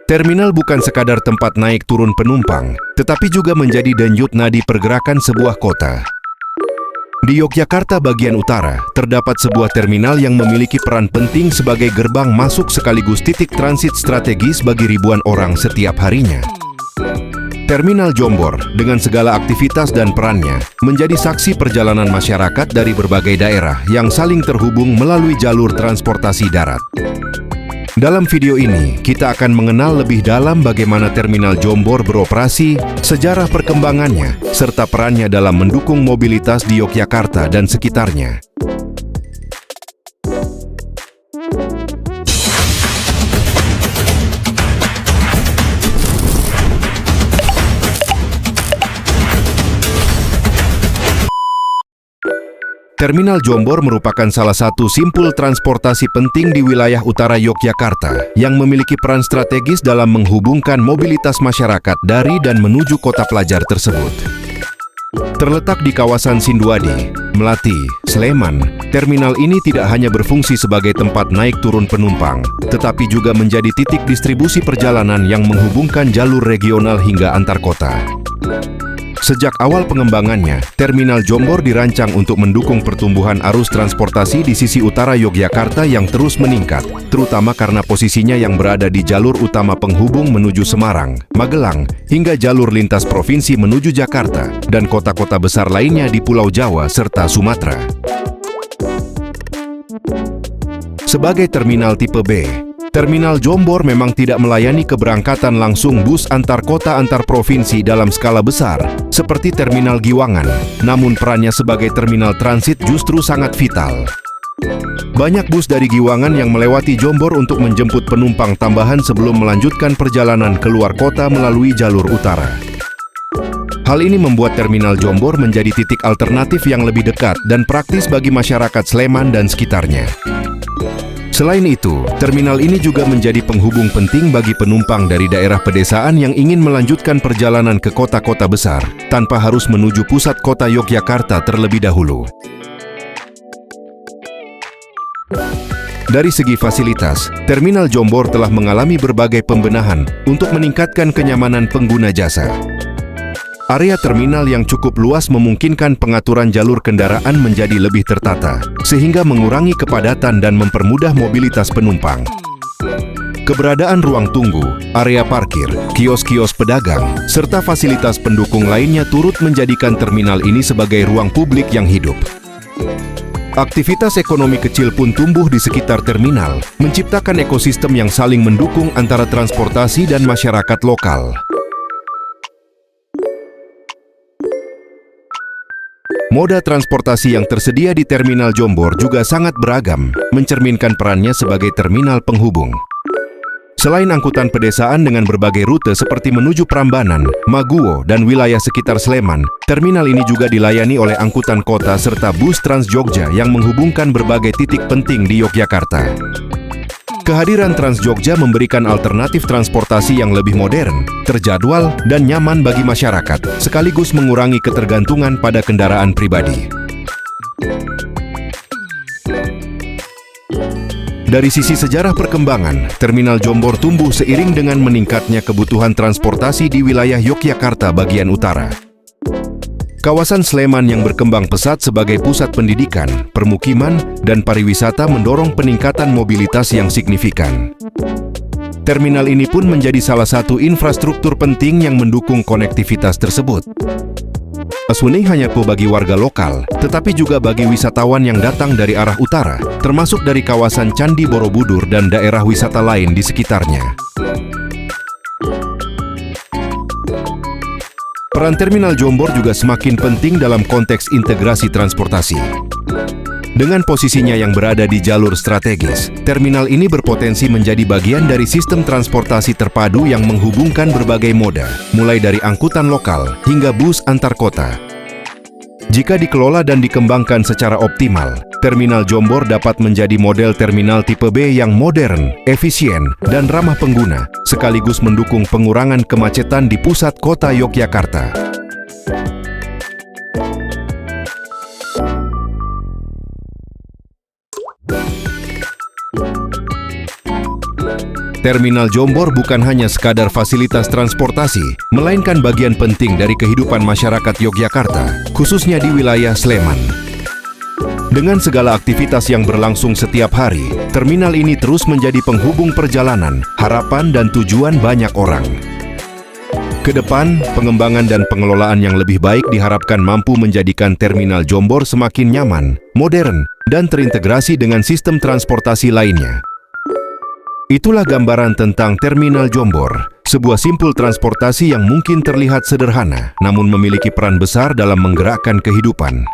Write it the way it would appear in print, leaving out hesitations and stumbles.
Terminal bukan sekadar tempat naik turun penumpang, tetapi juga menjadi denyut nadi pergerakan sebuah kota. Di Yogyakarta bagian utara, terdapat sebuah terminal yang memiliki peran penting sebagai gerbang masuk sekaligus titik transit strategis bagi ribuan orang setiap harinya. Terminal Jombor, dengan segala aktivitas dan perannya, menjadi saksi perjalanan masyarakat dari berbagai daerah yang saling terhubung melalui jalur transportasi darat. Dalam video ini, kita akan mengenal lebih dalam bagaimana Terminal Jombor beroperasi, sejarah perkembangannya, serta perannya dalam mendukung mobilitas di Yogyakarta dan sekitarnya. Terminal Jombor merupakan salah satu simpul transportasi penting di wilayah utara Yogyakarta yang memiliki peran strategis dalam menghubungkan mobilitas masyarakat dari dan menuju kota pelajar tersebut. Terletak di kawasan Sinduadi, Melati, Sleman, terminal ini tidak hanya berfungsi sebagai tempat naik turun penumpang, tetapi juga menjadi titik distribusi perjalanan yang menghubungkan jalur regional hingga antar kota. Sejak awal pengembangannya, Terminal Jombor dirancang untuk mendukung pertumbuhan arus transportasi di sisi utara Yogyakarta yang terus meningkat, terutama karena posisinya yang berada di jalur utama penghubung menuju Semarang, Magelang, hingga jalur lintas provinsi menuju Jakarta, dan kota-kota besar lainnya di Pulau Jawa serta Sumatera. Sebagai terminal tipe B, Terminal Jombor memang tidak melayani keberangkatan langsung bus antar kota antar provinsi dalam skala besar, seperti Terminal Giwangan, namun perannya sebagai terminal transit justru sangat vital. Banyak bus dari Giwangan yang melewati Jombor untuk menjemput penumpang tambahan sebelum melanjutkan perjalanan keluar kota melalui jalur utara. Hal ini membuat Terminal Jombor menjadi titik alternatif yang lebih dekat dan praktis bagi masyarakat Sleman dan sekitarnya. Selain itu, terminal ini juga menjadi penghubung penting bagi penumpang dari daerah pedesaan yang ingin melanjutkan perjalanan ke kota-kota besar, tanpa harus menuju pusat kota Yogyakarta terlebih dahulu. Dari segi fasilitas, Terminal Jombor telah mengalami berbagai pembenahan untuk meningkatkan kenyamanan pengguna jasa. Area terminal yang cukup luas memungkinkan pengaturan jalur kendaraan menjadi lebih tertata, sehingga mengurangi kepadatan dan mempermudah mobilitas penumpang. Keberadaan ruang tunggu, area parkir, kios-kios pedagang, serta fasilitas pendukung lainnya turut menjadikan terminal ini sebagai ruang publik yang hidup. Aktivitas ekonomi kecil pun tumbuh di sekitar terminal, menciptakan ekosistem yang saling mendukung antara transportasi dan masyarakat lokal. Moda transportasi yang tersedia di Terminal Jombor juga sangat beragam, mencerminkan perannya sebagai terminal penghubung. Selain angkutan pedesaan dengan berbagai rute seperti menuju Prambanan, Maguwo, dan wilayah sekitar Sleman, terminal ini juga dilayani oleh angkutan kota serta bus Trans Jogja yang menghubungkan berbagai titik penting di Yogyakarta. Kehadiran Trans Jogja memberikan alternatif transportasi yang lebih modern, terjadwal, dan nyaman bagi masyarakat, sekaligus mengurangi ketergantungan pada kendaraan pribadi. Dari sisi sejarah perkembangan, Terminal Jombor tumbuh seiring dengan meningkatnya kebutuhan transportasi di wilayah Yogyakarta bagian utara. Kawasan Sleman yang berkembang pesat sebagai pusat pendidikan, permukiman, dan pariwisata mendorong peningkatan mobilitas yang signifikan. Terminal ini pun menjadi salah satu infrastruktur penting yang mendukung konektivitas tersebut. Asuni hanya bagi warga lokal, tetapi juga bagi wisatawan yang datang dari arah utara, termasuk dari kawasan Candi Borobudur dan daerah wisata lain di sekitarnya. Peran Terminal Jombor juga semakin penting dalam konteks integrasi transportasi. Dengan posisinya yang berada di jalur strategis, terminal ini berpotensi menjadi bagian dari sistem transportasi terpadu yang menghubungkan berbagai moda, mulai dari angkutan lokal hingga bus antar kota. Jika dikelola dan dikembangkan secara optimal, Terminal Jombor dapat menjadi model terminal tipe B yang modern, efisien, dan ramah pengguna, sekaligus mendukung pengurangan kemacetan di pusat kota Yogyakarta. Terminal Jombor bukan hanya sekadar fasilitas transportasi, melainkan bagian penting dari kehidupan masyarakat Yogyakarta, khususnya di wilayah Sleman. Dengan segala aktivitas yang berlangsung setiap hari, terminal ini terus menjadi penghubung perjalanan, harapan dan tujuan banyak orang. Kedepan, pengembangan dan pengelolaan yang lebih baik diharapkan mampu menjadikan Terminal Jombor semakin nyaman, modern, dan terintegrasi dengan sistem transportasi lainnya. Itulah gambaran tentang Terminal Jombor, sebuah simpul transportasi yang mungkin terlihat sederhana, namun memiliki peran besar dalam menggerakkan kehidupan.